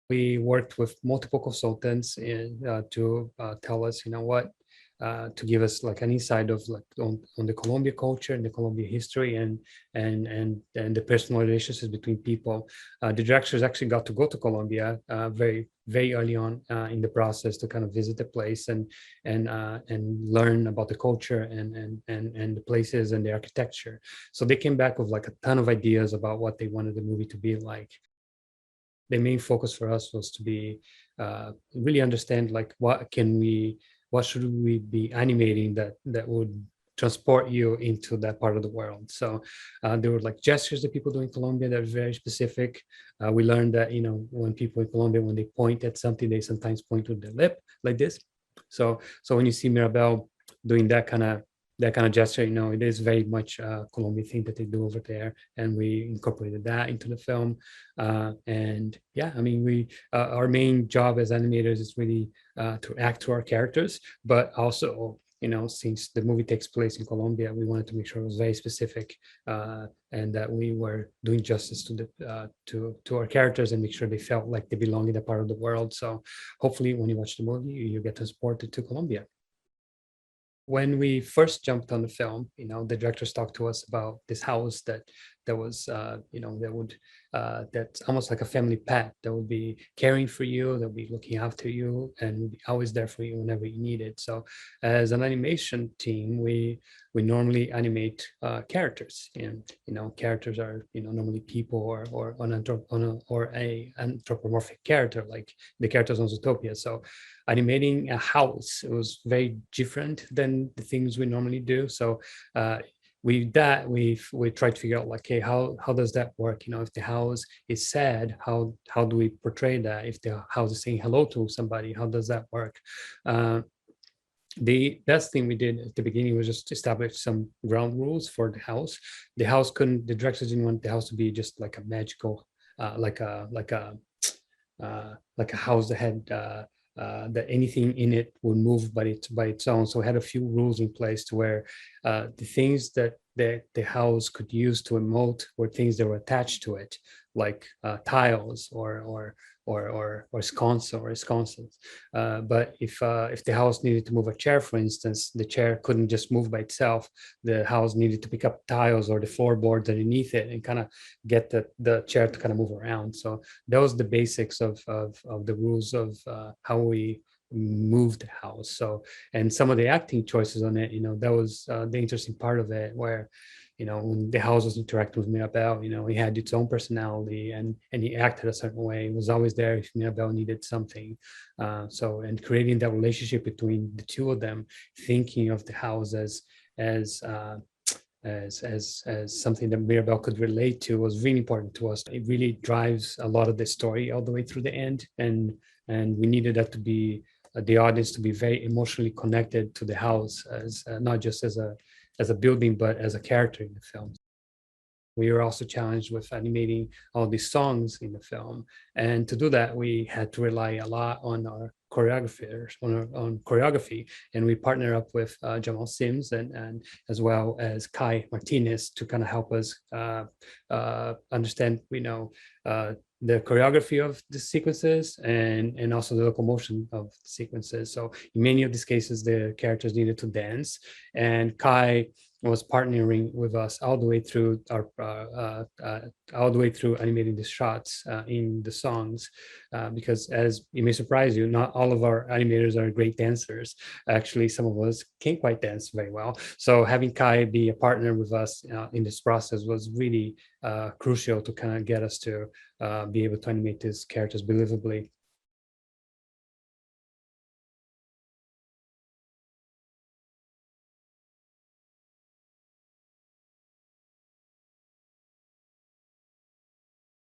We worked with multiple consultants to tell us, to give us like an insight of like on the Colombia culture and the Colombia history and the personal relationships between people. The directors actually got to go to Colombia very early on in the process to kind of visit the place and learn about the culture and the places and the architecture. So they came back with like a ton of ideas about what they wanted the movie to be like. The main focus for us was to be really understand like what should we be animating that would transport you into that part of the world. So there were like gestures that people do in Colombia that are very specific. We learned that when people in Colombia, when they point at something, they sometimes point with their lip like this. So when you see Mirabel doing that kind of gesture, it is very much a Colombian thing that they do over there, and we incorporated that into the film. And yeah, I mean, our main job as animators is really to act to our characters, but also, since the movie takes place in Colombia, we wanted to make sure it was very specific and that we were doing justice to the to our characters and make sure they felt like they belong in that part of the world. So hopefully, when you watch the movie, you get transported to Colombia. When we first jumped on the film, the directors talked to us about this house that was, that's almost like a family pet that would be caring for you, that would be looking after you, and would be always there for you whenever you need it. So, as an animation team, we normally animate characters, and characters are normally people or a anthropomorphic character like the characters on Zootopia. So animating a house, it was very different than the things we normally do. So we tried to figure out like, hey, how does that work? If the house is sad, how do we portray that? If the house is saying hello to somebody, how does that work? The best thing we did at the beginning was just establish some ground rules for the house. The directors didn't want the house to be just like a magical, like a house that had that anything in it would move by its own. So it had a few rules in place to where the things that the house could use to emote were things that were attached to it, like tiles or sconces. But if the house needed to move a chair, for instance, the chair couldn't just move by itself. The house needed to pick up tiles or the floorboards underneath it and kind of get the chair to kind of move around. So that was the basics of the rules of how we moved the house. So, and some of the acting choices on it, that was the interesting part of it, where when the house was interacting with Mirabel, he had its own personality and he acted a certain way. He was always there if Mirabel needed something. And creating that relationship between the two of them, thinking of the house as something that Mirabel could relate to, was really important to us. It really drives a lot of the story all the way through the end, and we needed that to be the audience to be very emotionally connected to the house, as not just as a building, but as a character in the film. We were also challenged with animating all these songs in the film, and to do that, we had to rely a lot on our choreographers, on choreography, and we partner up with Jamal Sims and as well as Kai Martinez to kind of help us understand, the choreography of the sequences and also the locomotion of the sequences. So in many of these cases, the characters needed to dance, and Kai was partnering with us all the way through all the way through animating the shots in the songs, because as it may surprise you, not all of our animators are great dancers. Actually, some of us can't quite dance very well. So having Kai be a partner with us in this process was really crucial to kind of get us to be able to animate these characters believably.